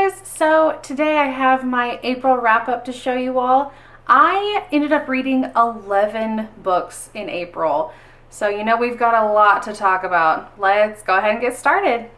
guys, so today I have my April wrap up to show you all. I ended up reading 11 books in April, so you know we've got a lot to talk about. Let's go ahead and get started.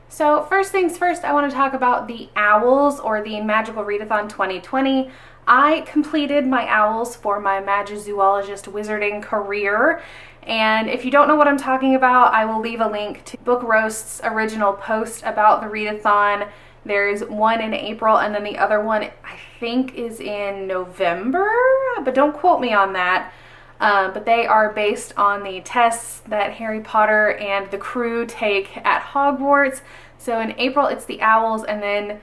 So first things first, I want to talk about the Owls, or the Magical Readathon 2020. I completed my Owls for my Magizoologist Wizarding career, and if you don't know what I'm talking about, I will leave a link to Book Roast's original post about the readathon. There's one in April, and then the other one I think is in November, but don't quote me on that. But they are based on the tests that Harry Potter and the crew take at Hogwarts. So in April it's the Owls, and then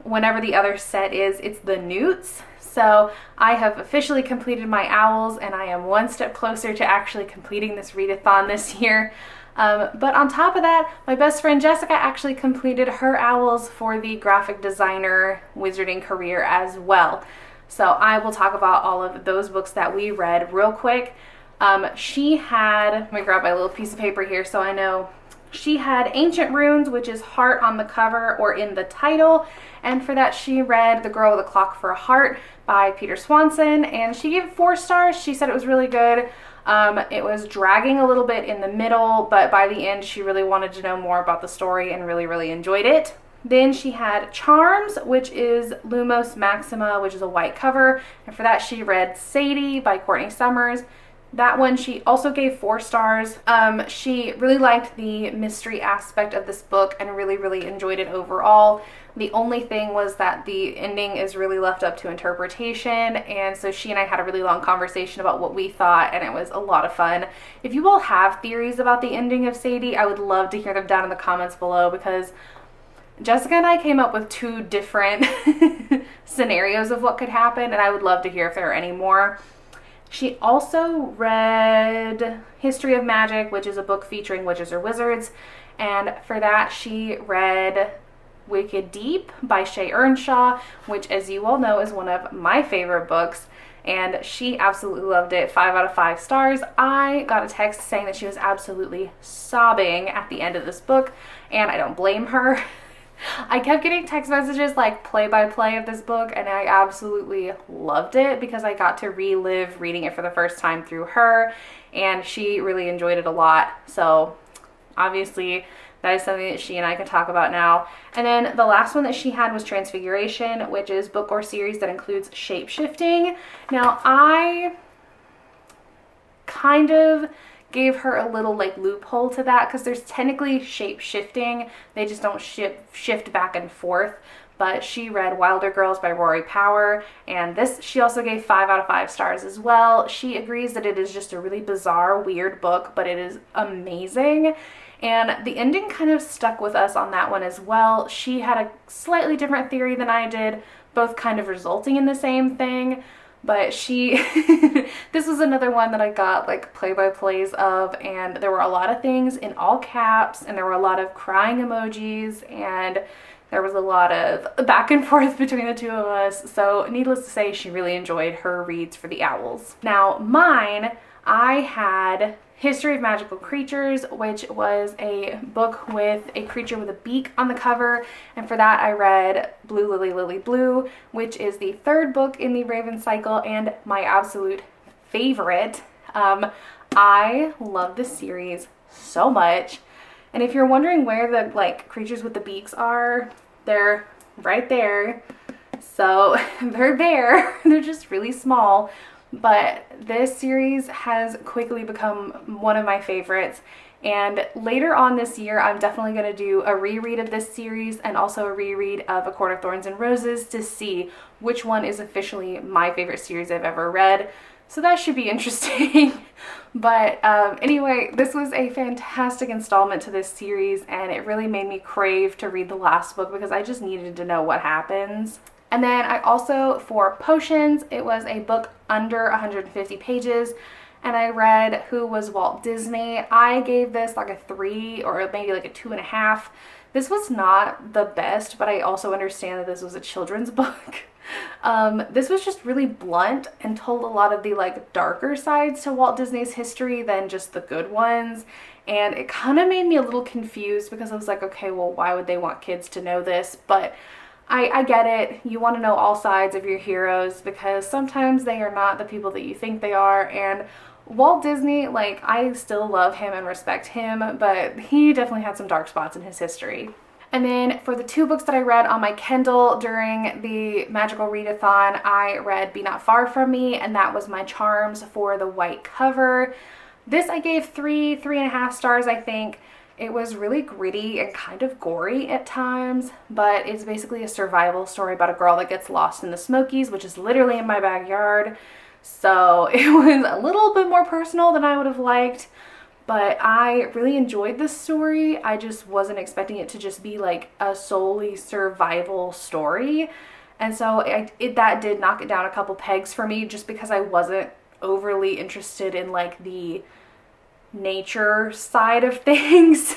whenever the other set is, it's the Newts. So I have officially completed my Owls, and I am one step closer to actually completing this readathon this year. But on top of that, my best friend Jessica actually completed her Owls for the graphic designer wizarding career as well. So I will talk about all of those books that we read real quick. She had, let me grab my little piece of paper here so I know. She had Ancient Runes, which is heart on the cover or in the title, and for that she read The Girl with a Clock for a Heart by Peter Swanson, and she gave it 4 stars. She said it was really good. It was dragging a little bit in the middle, but by the end she really wanted to know more about the story and really enjoyed it. Then she had Charms, which is Lumos Maxima, which is a white cover, and for that she read Sadie by Courtney Summers. That one she also gave 4 stars. She really liked the mystery aspect of this book and really enjoyed it overall. The only thing was that the ending is really left up to interpretation, and so she and I had a really long conversation about what we thought, and it was a lot of fun. If you all have theories about the ending of Sadie, I would love to hear them down in the comments below, because Jessica and I came up with 2 different scenarios of what could happen, and I would love to hear if there are any more. She also read History of Magic, which is a book featuring witches or wizards, and for that she read Wicked Deep by Shay Earnshaw, which, as you all know, is one of my favorite books, and she absolutely loved it. 5 out of 5 stars. I got a text saying that she was absolutely sobbing at the end of this book, and I don't blame her. I kept getting text messages like play-by-play of this book, and I absolutely loved it because I got to relive reading it for the first time through her, and she really enjoyed it a lot. So obviously that is something that she and I can talk about now. And then the last one that she had was Transfiguration, which is book or series that includes shape-shifting. Now I kind of gave her a little like loophole to that, because there's technically shape shifting, they just don't shift back and forth. But she read Wilder Girls by Rory Power, and this she also gave 5 out of 5 stars as well. She agrees that it is just a really bizarre, weird book, but it is amazing. And the ending kind of stuck with us on that one as well. She had a slightly different theory than I did, both kind of resulting in the same thing. But she, this was another one that I got like play-by-plays of, and there were a lot of things in all caps, and there were a lot of crying emojis, and there was a lot of back and forth between the 2 of us. So needless to say, she really enjoyed her reads for the Owls. Now mine, I had History of Magical Creatures, which was a book with a creature with a beak on the cover, and for that I read Blue Lily Lily Blue, which is the 3rd book in the Raven cycle and my absolute favorite. I love this series so much, and if you're wondering where the like creatures with the beaks are, they're right there. So they're there. They're just really small. But this series has quickly become one of my favorites, and later on this year I'm definitely going to do a reread of this series and also a reread of A Court of Thorns and Roses to see which one is officially my favorite series I've ever read. So that should be interesting. But anyway, this was a fantastic installment to this series, and it really made me crave to read the last book because I just needed to know what happens. And then I also, for Potions, it was a book under 150 pages, and I read Who Was Walt Disney. I gave this like a 3 or maybe like a 2.5. This was not the best, but I also understand that this was a children's book. This was just really blunt and told a lot of the like darker sides to Walt Disney's history than just the good ones. and it kind of made me a little confused because I was like, okay, well, why would they want kids to know this? But I get it. You want to know all sides of your heroes because sometimes they are not the people that you think they are. And Walt Disney, like, I still love him and respect him, but he definitely had some dark spots in his history. And then for the 2 books that I read on my Kindle during the Magical Readathon, I read Be Not Far From Me, and that was my charms for the white cover. This I gave 3.5 stars, I think. It was really gritty and kind of gory at times, but it's basically a survival story about a girl that gets lost in the Smokies, which is literally in my backyard. So it was a little bit more personal than I would have liked, but I really enjoyed this story. I just wasn't expecting it to just be like a solely survival story. And so that did knock it down a couple pegs for me just because I wasn't overly interested in like the nature side of things.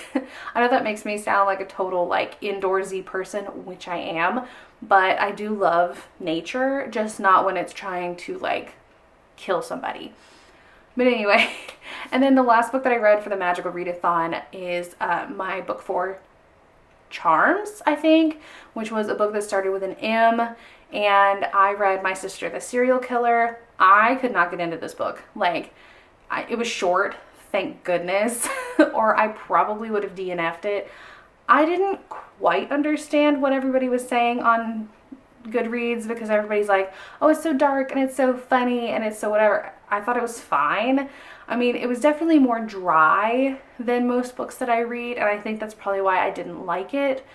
I know that makes me sound like a total like indoorsy person, which I am, but I do love nature, just not when it's trying to like kill somebody. But anyway, and then the last book that I read for the Magical Readathon is my book for Charms, I think, which was a book that started with an M, and I read My Sister the Serial Killer. I could not get into this book. Like, it was short, thank goodness, or I probably would have DNF'd it. I didn't quite understand what everybody was saying on Goodreads because everybody's like, oh, it's so dark and it's so funny and it's so whatever. I thought it was fine. I mean, it was definitely more dry than most books that I read, and I think that's probably why I didn't like it.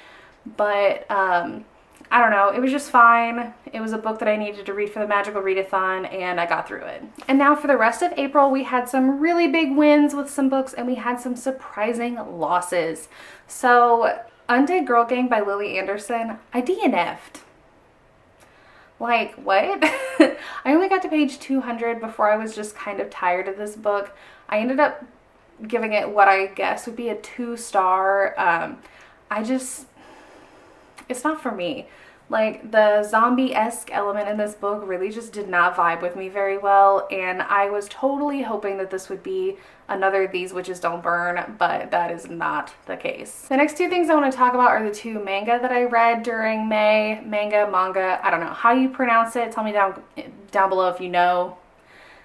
But I don't know, it was just fine. It was a book that I needed to read for the Magical Readathon, and I got through it. And now for the rest of April, we had some really big wins with some books, and we had some surprising losses. So Undead Girl Gang by Lily Anderson, I DNF'd. Like, what? I only got to page 200 before I was just kind of tired of this book. I ended up giving it what I guess would be a 2-star. It's not for me. Like, the zombie-esque element in this book really just did not vibe with me very well, and I was totally hoping that this would be another These Witches Don't Burn, but that is not the case. The next 2 things I want to talk about are the 2 manga that I read during May. Manga, I don't know how you pronounce it. Tell me down below if you know,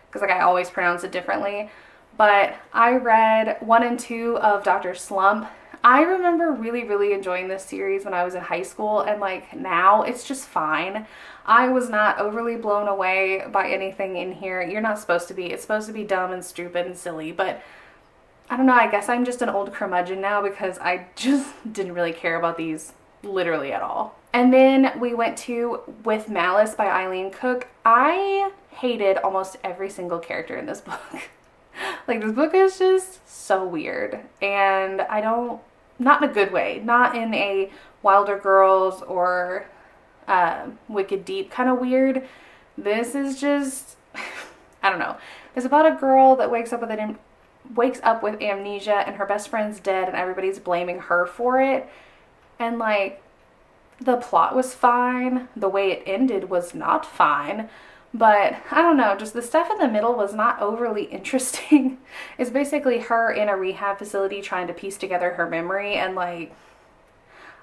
because like I always pronounce it differently. But I read 1 and 2 of Dr. Slump. I remember really, really enjoying this series when I was in high school, and like now it's just fine. I was not overly blown away by anything in here. You're not supposed to be. It's supposed to be dumb and stupid and silly, but I don't know, I guess I'm just an old curmudgeon now because I just didn't really care about these literally at all. And then we went to With Malice by Eileen Cook. I hated almost every single character in this book. Like, this book is just so weird, and not in a good way, not in a Wilder Girls or Wicked Deep kind of weird. This is just, I don't know. It's about a girl that wakes up with amnesia and her best friend's dead and everybody's blaming her for it. And like, the plot was fine. The way it ended was not fine. But I don't know, just the stuff in the middle was not overly interesting. It's basically her in a rehab facility trying to piece together her memory, and like,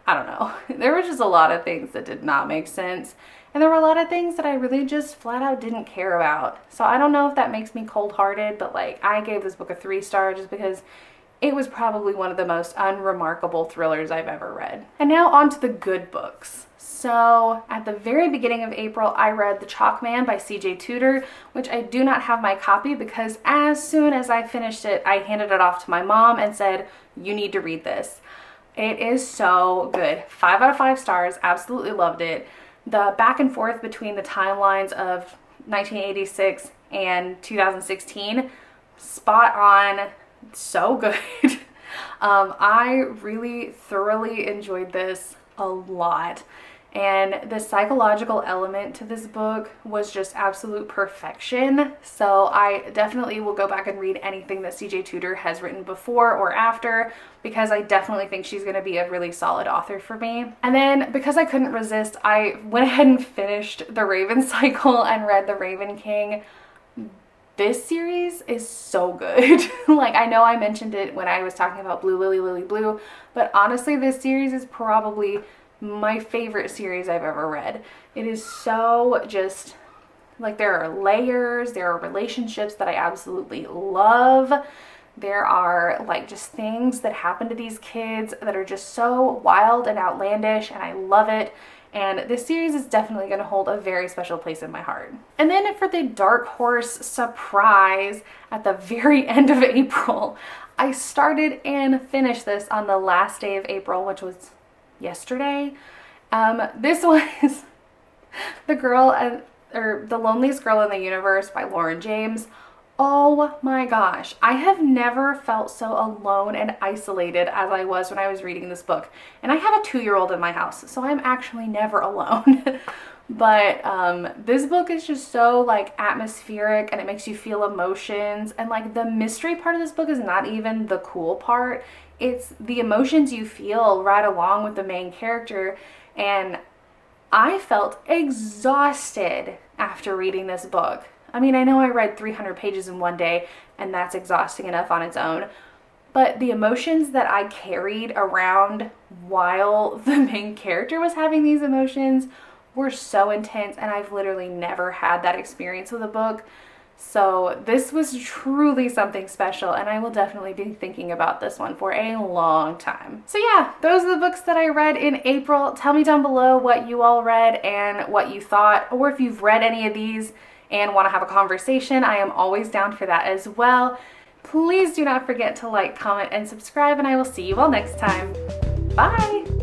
I don't know. There were just a lot of things that did not make sense. And there were a lot of things that I really just flat out didn't care about. So I don't know if that makes me cold-hearted, but like, I gave this book a 3-star just because it was probably one of the most unremarkable thrillers I've ever read. And now on to the good books. So at the very beginning of April, I read The Chalk Man by C.J. Tudor, which I do not have my copy because as soon as I finished it, I handed it off to my mom and said, you need to read this. It is so good. 5 out of 5 stars. Absolutely loved it. The back and forth between the timelines of 1986 and 2016, spot on. So good. I really thoroughly enjoyed this a lot, and the psychological element to this book was just absolute perfection. So I definitely will go back and read anything that CJ Tudor has written before or after, because I definitely think she's going to be a really solid author for me. And then because I couldn't resist, I went ahead and finished The Raven Cycle and read The Raven King. this series is so good. Like, I know I mentioned it when I was talking about Blue Lily Lily Blue, but honestly, this series is probably my favorite series I've ever read. It is so just, like, there are layers, there are relationships that I absolutely love. There are, like, just things that happen to these kids that are just so wild and outlandish, and I love it. And this series is definitely going to hold a very special place in my heart. And then for the Dark Horse surprise at the very end of April, I started and finished this on the last day of April, which was yesterday. This was The Loneliest Girl in the Universe by Lauren James. Oh my gosh, I have never felt so alone and isolated as I was when I was reading this book. And I have a 2-year-old in my house, so I'm actually never alone. But this book is just so, like, atmospheric, and it makes you feel emotions. And, like, the mystery part of this book is not even the cool part. It's the emotions you feel right along with the main character. And I felt exhausted after reading this book. I mean, I know I read 300 pages in one day, and that's exhausting enough on its own, but the emotions that I carried around while the main character was having these emotions were so intense, and I've literally never had that experience with a book. So this was truly something special, and I will definitely be thinking about this one for a long time. So yeah, those are the books that I read in April. Tell me down below what you all read and what you thought, or if you've read any of these and want to have a conversation. I am always down for that as well. Please do not forget to like, comment, and subscribe, and I will see you all next time. Bye!